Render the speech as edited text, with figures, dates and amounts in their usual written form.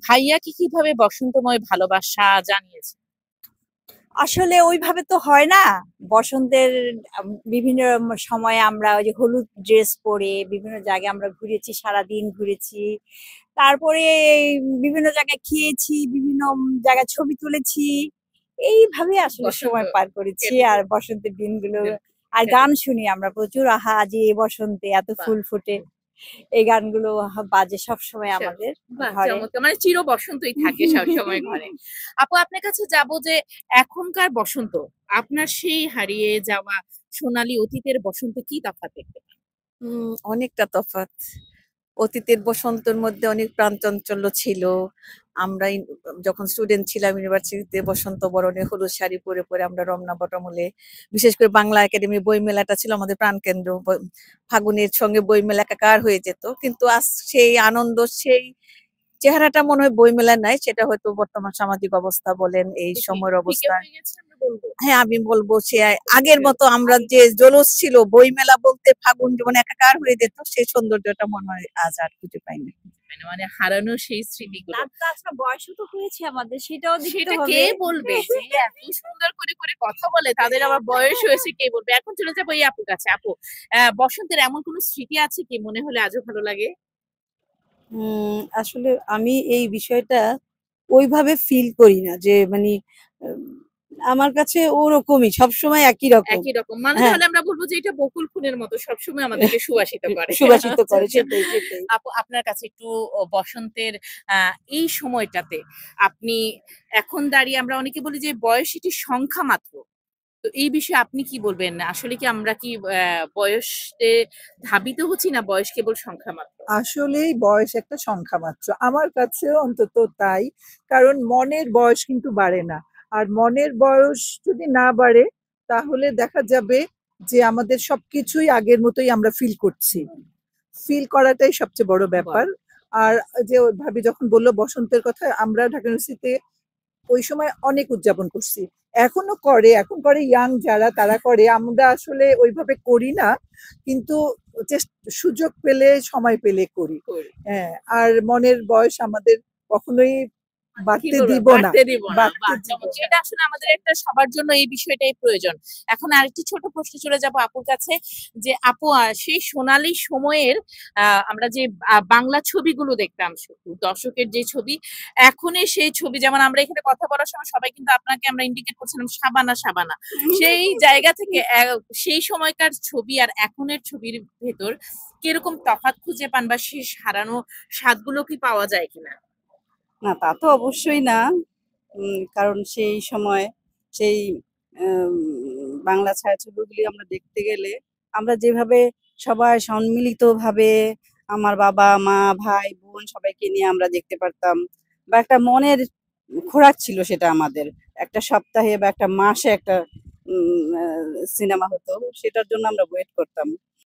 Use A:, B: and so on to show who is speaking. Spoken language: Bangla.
A: ভাইয়াকে কিভাবে বসন্তময় ভালোবাসা জানিয়েছে?
B: আসলে ওইভাবে তো হয় না। বসন্তের বিভিন্ন সময়ে আমরা ওই যে হলুদ ড্রেস পরে বিভিন্ন জায়গায় আমরা ঘুরেছি, সারাদিন ঘুরেছি। তারপরে এই বিভিন্ন জায়গায় খেয়েছি, বিভিন্ন জায়গায় ছবি তুলেছি। এইভাবে আসলে
A: বসন্ত
B: সময় পার করেছি
A: কেটেছে।
B: আর বসন্তের দিনগুলো
A: দিন
B: আর গান
A: কেটেছে।
B: শুনি আমরা প্রচুর। আহা যে বসন্তে এত
A: বাহ!
B: ফুল ফোটে। এই গানগুলো বাজে সবসময়
A: আচ্ছা,
B: আমাদের
A: বাহ!
B: ঘরে।
A: চমৎকার। মানে চির বসন্তই থাকে সবসময় ঘরে। আপু আপনার কাছে যাবো যে এখনকার বসন্ত আপনার সেই হারিয়ে যাওয়া সোনালী অতীতের বসন্তে কি তফাৎ দেখতে পান?
C: অনেকটা তফাৎ। অতীতের বসন্তের মধ্যে অনেক প্রাণচাঞ্চল্য ছিল। আমরা যখন স্টুডেন্ট ছিলাম ইউনিভার্সিটিতে বসন্ত বরণে হলুদ শাড়ি পরে পরে আমরা রমনা বটমূলে, বিশেষ করে বাংলা একাডেমি বইমেলাটা ছিল আমাদের প্রাণকেন্দ্র। ফাগুনের সঙ্গে বইমেলা একাকার হয়ে যেত, কিন্তু আজ সেই আনন্দ, সেই চেহারাটা মনে হয় বইমেলায় নাই। সেটা হয়তো বর্তমান সামাজিক অবস্থা বলেন, এই
A: এটা কি
C: সময়ের
A: একটু ফিকে
C: অবস্থা।
A: হয়ে গেছে আমরা বলব?
C: হ্যাঁ, আমি বলবো সে আগের মতো আমরা যে জলস ছিল, বইমেলা বলতে ফাগুন যেমন একাকার হয়ে যেত, সেই সৌন্দর্যটা মনে হয় আজ আর খুঁজে পাই না।
A: মানে হারানো সেই স্মৃতিগুলো।
B: তার তাছাড়া বয়সও তো হয়েছে আমাদের, সেটাও দেখতে
A: সেটা কে
B: হবে।
A: বলবে? যে এত সুন্দর করে কথা বলে তাদের আবার বয়স হয়েছে কে বলবে? এখন চলে যাবো এই আপুর কাছে। আপু, বসন্তের এমন কোন স্মৃতি আছে কি মনে হলে আজও ভালো লাগে?
D: আসলে আমি এই বিষয়টা ওইভাবে ফিল করি না যে মানে উম, আমার কাছে ওরকমই সবসময় একই রকম।
A: একই রকম। মানে
D: হ্যাঁ,
A: তাহলে আমরা বলব যে এটা বকুল ফুলের মতো সবসময় আমাদেরকে সুবাসিত করে।
D: সুবাসিত
A: আচ্ছা,
D: করে,
A: আচ্ছা।
D: সেটাই সেটাই।
A: আপু আপনার কাছে একটু বসন্তের এই সময়টাতে আপনি এখন দাঁড়িয়ে আমরা অনেকে বলি যে বয়স এটি সংখ্যা মাত্র। তো এই বিষয়ে আপনি কি বলবেন? আসলে কি আমরা কি বয়সে ধাবিত হচ্ছি না বয়স কেবল সংখ্যা মাত্র?
E: আসলেই বয়স একটা সংখ্যা মাত্র, আমার কাছেও অন্তত তাই। কারণ মনের বয়স কিন্তু বাড়ে না। আর মনের বয়স যদি না বাড়ে, তাহলে দেখা যাবে যে আমাদের সবকিছুই আগের মতোই আমরা ফিল করছি। ফিল করাটাই সবচেয়ে বড়
A: বল।
E: ব্যাপার। আর যে ওই ভাবি যখন বললো বসন্তের কথা, আমরা ঢাকা ইউনিভার্সিটিতে ওই সময় অনেক উদযাপন করছি। এখনো করে, এখন করে ইয়াং যারা তারা করে, আমরা আসলে ওইভাবে করি না। কিন্তু সুযোগ পেলে, সময় পেলে করি।
A: করি।
E: হ্যাঁ, আর মনের বয়স আমাদের কখনোই
A: কি
E: বাড়তে
A: বলবো?
E: দিব না,
A: বাড়তে দিব না।
E: বাড়তে
A: বাহ!
E: দিব
A: চমৎকার।
E: না।
A: এটা আসলে আমাদের একটা সবার জন্য এই বিষয়টাই প্রয়োজন। এখন আরেকটি ছোট প্রশ্নে চলে যাব আপুর কাছে যে আপু সেই সোনালী সময়ের আমরা যে বাংলা ছবিগুলো দেখতাম দর্শকের যে ছবি, এখনের সেই ছবি যেমন আমরা এখানে কথা বলার সময় সবাই কিন্তু আপনাকে আমরা ইন্ডিকেট করছিলাম সাবানা, সাবানা। সেই জায়গা থেকে সেই সময়কার ছবি আর এখনের ছবির ভেতর কিরকম তফাৎ খুঁজে পান বা সেই হারানো স্বাদগুলো কি পাওয়া যায় কিনা?
D: না, তা তো অবশ্যই না। কারণ সেই সময় সেই বাংলা ছায়াছবিগুলি আমরা দেখতে গেলে আমরা যেভাবে সবাই সম্মিলিতভাবে আমার বাবা, মা, ভাই, বোন সবাইকে নিয়ে আমরা দেখতে পারতাম। বা একটা মনের খোরাক ছিল সেটা আমাদের। একটা সপ্তাহে বা একটা মাসে একটা সিনেমা হতো। সেটার জন্য আমরা ওয়েট করতাম।